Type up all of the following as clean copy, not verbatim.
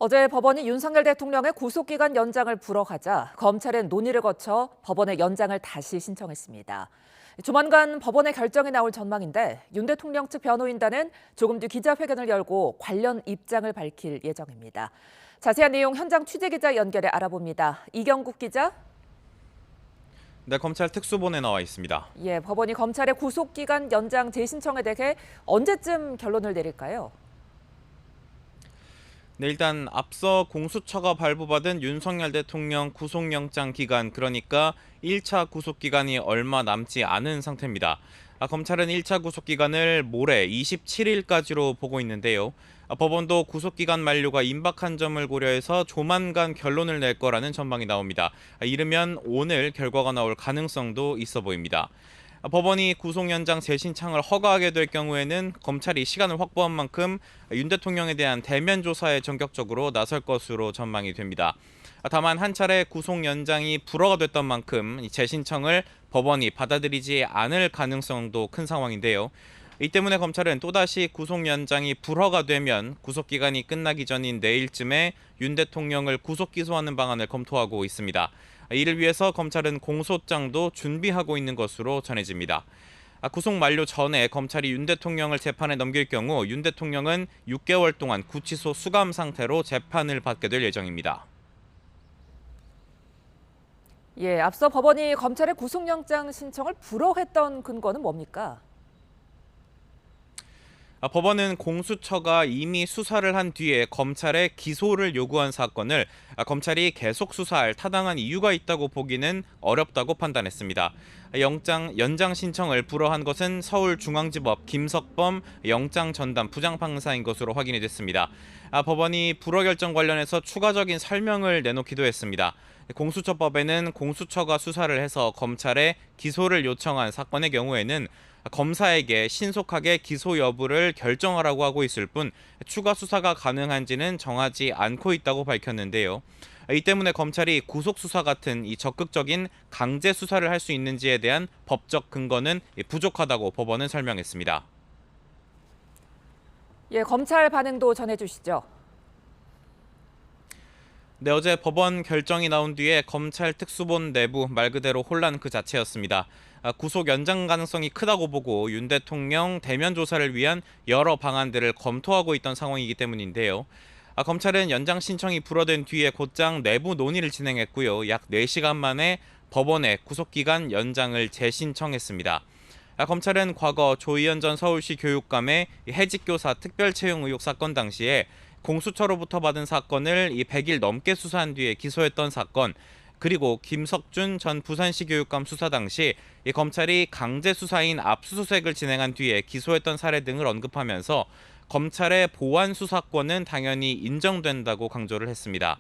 어제 법원이 윤석열 대통령의 구속기간 연장을 불허하자 검찰은 논의를 거쳐 법원의 연장을 다시 신청했습니다. 조만간 법원의 결정이 나올 전망인데 윤 대통령 측 변호인단은 조금 뒤 기자회견을 열고 관련 입장을 밝힐 예정입니다. 자세한 내용 현장 취재기자 연결해 알아봅니다. 이경국 기자. 네, 검찰 특수본에 나와 있습니다. 법원이 검찰의 구속기간 연장 재신청에 대해 언제쯤 결론을 내릴까요? 네, 일단 앞서 공수처가 발부받은 윤석열 대통령 구속영장 기간, 그러니까 1차 구속기간이 얼마 남지 않은 상태입니다. 검찰은 1차 구속기간을 모레 27일까지로 보고 있는데요. 법원도 구속기간 만료가 임박한 점을 고려해서 조만간 결론을 낼 거라는 전망이 나옵니다. 이르면 오늘 결과가 나올 가능성도 있어 보입니다. 법원이 구속연장 재신청을 허가하게 될 경우에는 검찰이 시간을 확보한 만큼 윤 대통령에 대한 대면 조사에 전격적으로 나설 것으로 전망이 됩니다. 다만 한 차례 구속연장이 불허가 됐던 만큼 재신청을 법원이 받아들이지 않을 가능성도 큰 상황인데요. 이 때문에 검찰은 또다시 구속연장이 불허가 되면 구속기간이 끝나기 전인 내일쯤에 윤 대통령을 구속기소하는 방안을 검토하고 있습니다. 이를 위해서 검찰은 공소장도 준비하고 있는 것으로 전해집니다. 구속 만료 전에 검찰이 윤 대통령을 재판에 넘길 경우 윤 대통령은 6개월 동안 구치소 수감 상태로 재판을 받게 될 예정입니다. 앞서 법원이 검찰의 구속영장 신청을 불허했던 근거는 뭡니까? 법원은 공수처가 이미 수사를 한 뒤에 검찰에 기소를 요구한 사건을 검찰이 계속 수사할 타당한 이유가 있다고 보기는 어렵다고 판단했습니다. 영장 연장 신청을 불허한 것은 서울중앙지법 김석범 영장 전담 부장판사인 것으로 확인이 됐습니다. 법원이 불허 결정 관련해서 추가적인 설명을 내놓기도 했습니다. 공수처법에는 공수처가 수사를 해서 검찰에 기소를 요청한 사건의 경우에는 검사에게 신속하게 기소 여부를 결정하라고 하고 있을 뿐 추가 수사가 가능한지는 정하지 않고 있다고 밝혔는데요. 이 때문에 검찰이 구속 수사 같은 이 적극적인 강제 수사를 할 수 있는지에 대한 법적 근거는 부족하다고 법원은 설명했습니다. 검찰 반응도 전해주시죠. 네, 어제 법원 결정이 나온 뒤에 검찰 특수본 내부 말 그대로 혼란 그 자체였습니다. 구속 연장 가능성이 크다고 보고 윤 대통령 대면 조사를 위한 여러 방안들을 검토하고 있던 상황이기 때문인데요. 검찰은 연장 신청이 불어된 뒤에 곧장 내부 논의를 진행했고요. 약 4시간 만에 법원에 구속기간 연장을 재신청했습니다. 검찰은 과거 조희연 전 서울시 교육감의 해직교사 특별채용 의혹 사건 당시에 공수처로부터 받은 사건을 100일 넘게 수사한 뒤에 기소했던 사건, 그리고 김석준 전 부산시 교육감 수사 당시 검찰이 강제 수사인 압수수색을 진행한 뒤에 기소했던 사례 등을 언급하면서 검찰의 보완 수사권은 당연히 인정된다고 강조를 했습니다.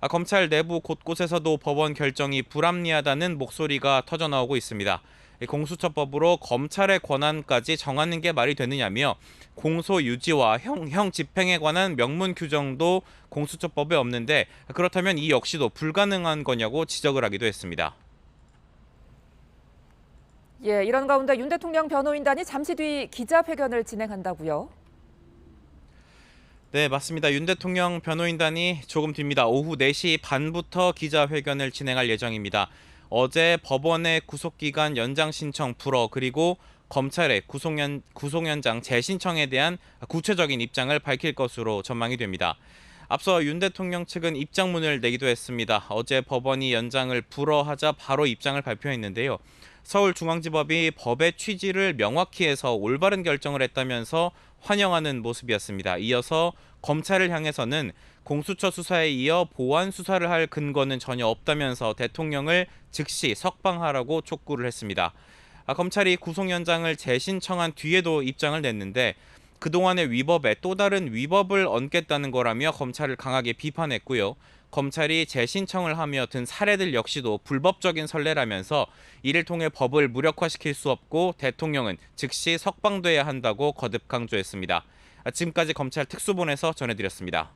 검찰 내부 곳곳에서도 법원 결정이 불합리하다는 목소리가 터져나오고 있습니다. 공수처법으로 검찰의 권한까지 정하는 게 말이 되느냐며 공소 유지와 형 집행에 관한 명문 규정도 공수처법에 없는데 그렇다면 이 역시도 불가능한 거냐고 지적을 하기도 했습니다. 이런 가운데 윤 대통령 변호인단이 잠시 뒤 기자회견을 진행한다고요? 네, 맞습니다. 윤 대통령 변호인단이 조금 뒤입니다. 오후 4시 반부터 기자회견을 진행할 예정입니다. 어제 법원의 구속기간 연장 신청 불허, 그리고 검찰의 구속연장 재신청에 대한 구체적인 입장을 밝힐 것으로 전망이 됩니다. 앞서 윤 대통령 측은 입장문을 내기도 했습니다. 어제 법원이 연장을 불허하자 바로 입장을 발표했는데요. 서울중앙지법이 법의 취지를 명확히 해서 올바른 결정을 했다면서 환영하는 모습이었습니다. 이어서 검찰을 향해서는 공수처 수사에 이어 보완 수사를 할 근거는 전혀 없다면서 대통령을 즉시 석방하라고 촉구를 했습니다. 검찰이 구속연장을 재신청한 뒤에도 입장을 냈는데 그동안의 위법에 또 다른 위법을 얹겠다는 거라며 검찰을 강하게 비판했고요. 검찰이 재신청을 하며 든 사례들 역시도 불법적인 선례라면서 이를 통해 법을 무력화시킬 수 없고 대통령은 즉시 석방돼야 한다고 거듭 강조했습니다. 지금까지 검찰 특수본에서 전해드렸습니다.